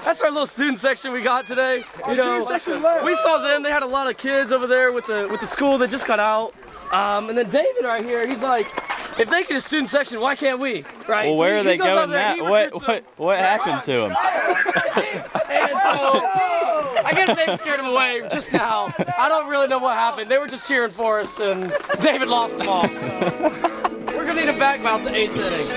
That's our little student section we got today. You know, we saw them. They had a lot of kids over there with the school that just got out. And then David right here, he's like, if they get a student section, why can't we? Right? Well, so where are they going there, now? What happened to them? And so, I guess David scared him away just now. I don't really know what happened. They were just cheering for us, and David lost them all. We're gonna need him back about the 8th inning.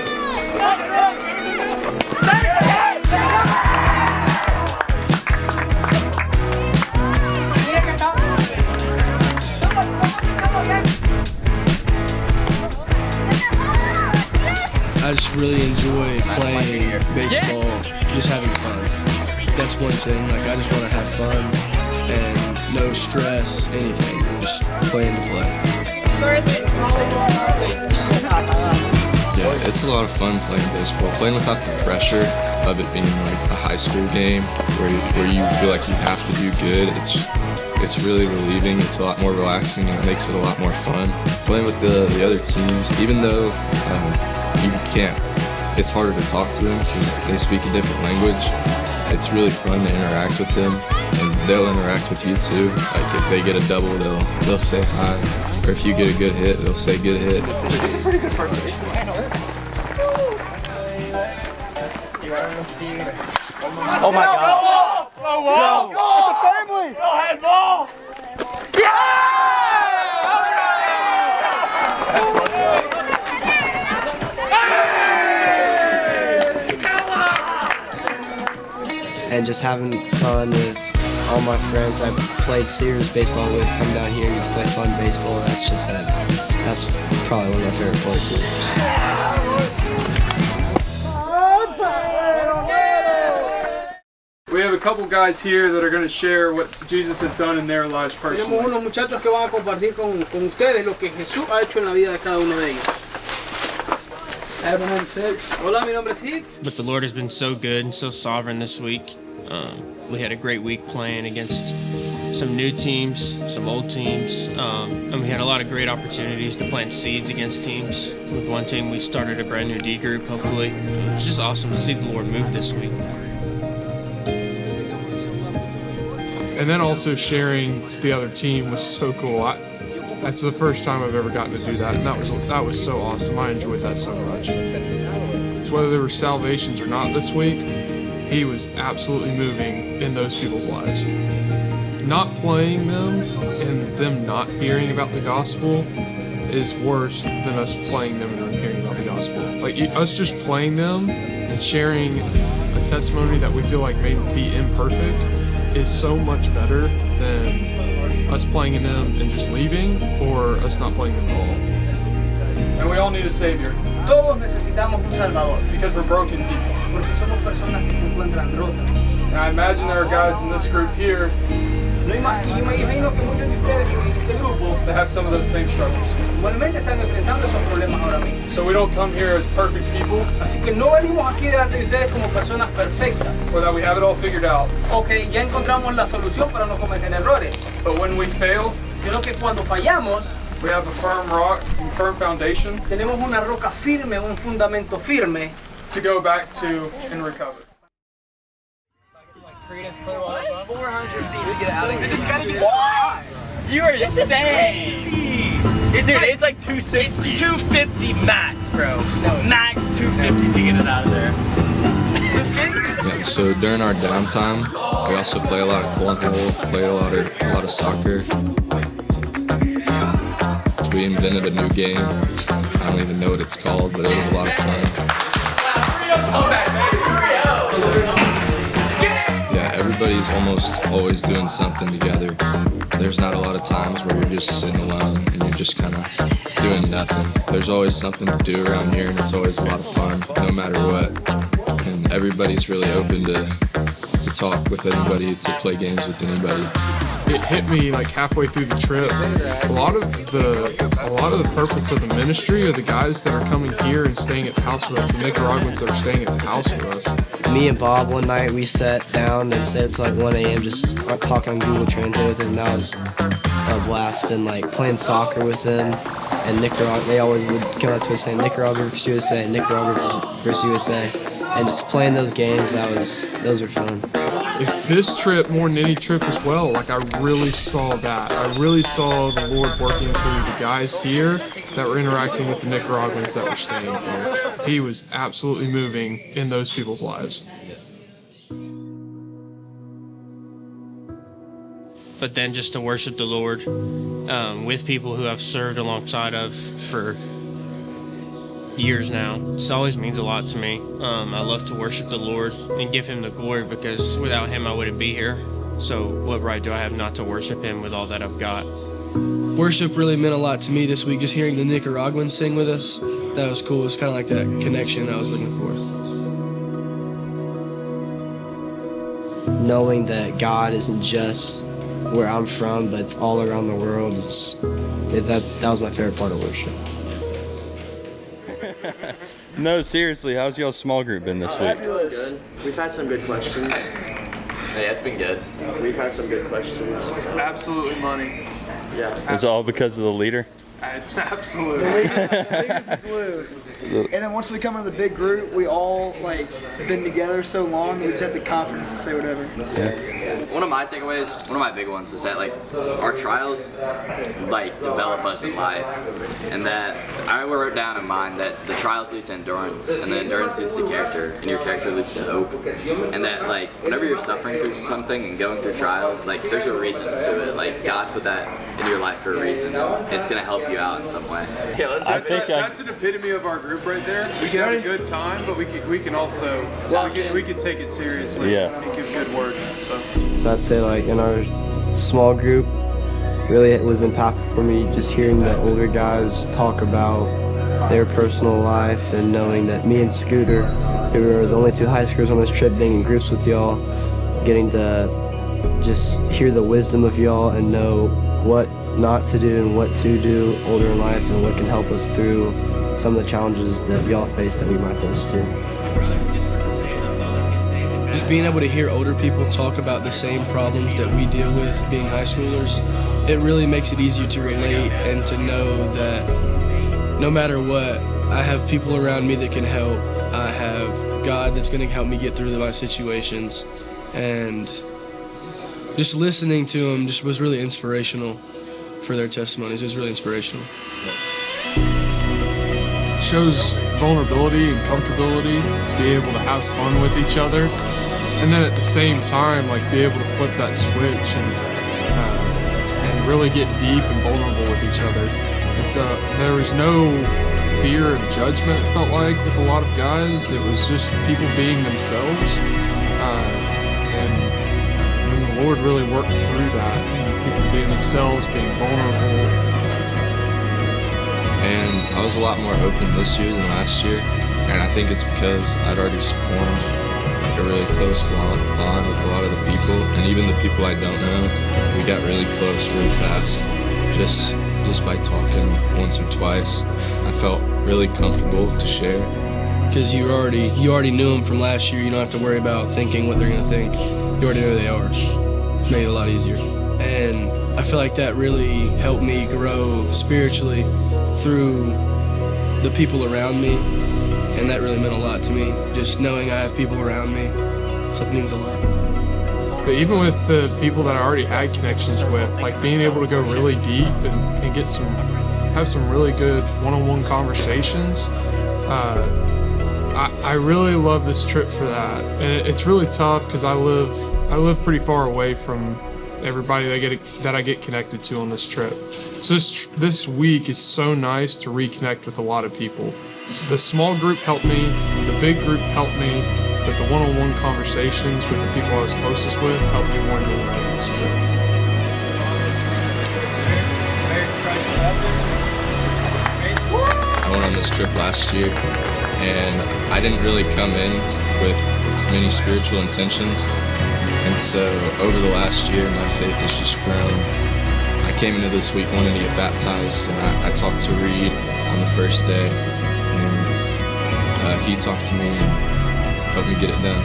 I just really enjoy playing baseball, just having fun. That's one thing, like I just want to have fun and no stress, anything, just playing to play. Yeah, it's a lot of fun playing baseball, playing without the pressure of it being like a high school game where you feel like you have to do good. It's really relieving, it's a lot more relaxing, and it makes it a lot more fun. Playing with the other teams, even though you can't, it's harder to talk to them because they speak a different language. It's really fun to interact with them, and they'll interact with you too. Like if they get a double, they'll say hi, or if you get a good hit, they'll say good hit. It's a pretty good first pitch. Oh my God! Oh wow! It's a family! Go ahead, ball! And just having fun with all my friends I played serious baseball with, come down here and get to play fun baseball. That's probably one of my favorite parts of it. We have a couple guys here that are going to share what Jesus has done in their lives personally. Tenemos unos muchachos que van a compartir con ustedes lo que Jesús ha hecho en la vida de cada uno de ellos. Hola, mi nombre es Hicks. But the Lord has been so good and so sovereign this week. We had a great week playing against some new teams, some old teams, and we had a lot of great opportunities to plant seeds against teams. With one team, we started a brand new D group, hopefully. So it's just awesome to see the Lord move this week. And then also sharing to the other team was so cool. That's the first time I've ever gotten to do that, and that was so awesome. I enjoyed that so much. So whether there were salvations or not this week, he was absolutely moving in those people's lives. Not playing them and them not hearing about the gospel is worse than us playing them and them hearing about the gospel. Like us just playing them and sharing a testimony that we feel like may be imperfect is so much better than us playing in them and just leaving, or us not playing them at all. And we all need a savior. Todos necesitamos un Salvador. Because we're broken people. Porque somos personas que se encuentran rotas. And I imagine there are guys in this group here Yo imagino que muchos de ustedes en este grupo that have some of those same struggles. igualmente están enfrentando esos problemas ahora mismo. So we don't come here as perfect people, Así que no venimos aquí delante de ustedes como personas perfectas. or that we have it all figured out. Ok, ya encontramos la solución para no cometer errores. But when we fail, Sino que cuando fallamos, we have a firm rock and firm foundation tenemos una roca firme, un fundamento firme to go back to and recover. 400 feet to get out of here. It's gotta be What? You are insane. Dude, it's like 260. It's 250 max, bro. No, max 250 to get it out of there. Yeah, so during our downtime, we also play a lot of cornhole, play a lot of soccer. We invented a new game. I don't even know what it's called, but it was a lot of fun. Yeah, everybody's almost always doing something together. There's not a lot of times where you're just sitting alone and you're just kind of doing nothing. There's always something to do around here, and it's always a lot of fun, no matter what. And everybody's really open to talk with anybody, to play games with anybody. it hit me like halfway through the trip. A lot of the purpose of the ministry are the guys that are coming here and staying at the house with us, the Nicaraguans that are staying at the house with us. Me and Bob one night, we sat down and stayed up till like 1 a.m. just talking on Google Translate with him. That was a blast. And like playing soccer with them. And Nicaragua, they always would come up to us saying Nicaragua versus USA, Nicaragua versus USA. And just playing those games, those were fun. This trip, more than any trip as well, like I really saw that. I really saw the Lord working through the guys here that were interacting with the Nicaraguans that were staying here. He was absolutely moving in those people's lives. But then just to worship the Lord with people who I've served alongside of for years now, this always means a lot to me. I love to worship the Lord and give him the glory, because without him I wouldn't be here. So what right do I have not to worship him with all that I've got? Worship really meant a lot to me this week. Just hearing the Nicaraguans sing with us, that was cool. It was kind of like that connection I was looking for. Knowing that God isn't just where I'm from, but it's all around the world, that was my favorite part of worship. No, seriously, how's y'all's small group been this week? Good. We've had some good questions. Yeah, it's been good. We've had some good questions. Absolutely money. Yeah. Is it all because of the leader? Absolutely. The leader's the glue. And then once we come into the big group, we all like been together so long that we just have the confidence to say whatever. Yeah. One of my takeaways, one of my big ones, is that like our trials like develop us in life, and that I wrote down in mine that the trials lead to endurance, and the endurance leads to character, and your character leads to hope, and that like whenever you're suffering through something and going through trials, like there's a reason to it. Like God put that in your life for a reason. It's gonna help you out in some way. Yeah, That's an epitome of our group right there. We can have a good time, but we can also we can take it seriously. Yeah. And give good work. So I'd say like in our small group, really it was impactful for me just hearing the older guys talk about their personal life, and knowing that me and Scooter, who were the only two high schoolers on this trip, being in groups with y'all, getting to just hear the wisdom of y'all and know what not to do and what to do older in life, and what can help us through some of the challenges that we all face that we might face too. Just being able to hear older people talk about the same problems that we deal with being high schoolers, it really makes it easier to relate and to know that no matter what, I have people around me that can help. I have God that's going to help me get through my situations, and just listening to them just was really inspirational for their testimonies. It was really inspirational. Shows vulnerability and comfortability to be able to have fun with each other, and then at the same time like be able to flip that switch and really get deep and vulnerable with each other. It's there was no fear of judgment, it felt like, with a lot of guys. It was just people being themselves, and the Lord really worked through that. People being themselves, being vulnerable. And I was a lot more open this year than last year, and I think it's because I'd already formed like a really close bond with a lot of the people, and even the people I don't know, we got really close really fast. Just by talking once or twice, I felt really comfortable to share. Because you already knew them from last year. You don't have to worry about thinking what they're gonna think. You already know who they are. Made it a lot easier. And I feel like that really helped me grow spiritually through the people around me, and that really meant a lot to me. Just knowing I have people around me, so it means a lot. But even with the people that I already had connections with, like being able to go really deep and have some really good one-on-one conversations, I really love this trip for that. And it's really tough because I live pretty far away from everybody that I get connected to on this trip. So this week is so nice to reconnect with a lot of people. The small group helped me, the big group helped me, but the one-on-one conversations with the people I was closest with helped me more than anything this trip. I went on this trip last year, and I didn't really come in with many spiritual intentions. And so over the last year, my faith has just grown. I came into this week wanting to get baptized, and I talked to Reed on the first day, and he talked to me and helped me get it done.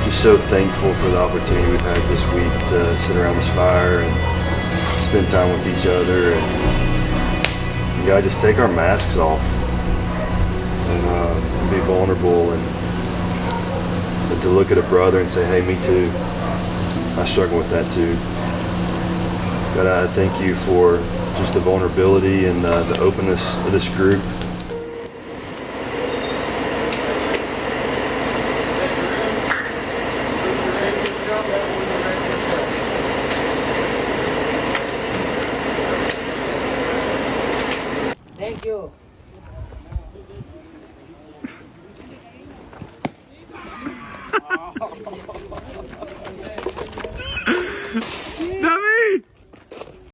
Just so thankful for the opportunity we've had this week to sit around this fire and spend time with each other, and just take our masks off and be vulnerable, and to look at a brother and say, hey, me too. I struggle with that too. God, I thank you for just the vulnerability and the openness of this group. Thank you.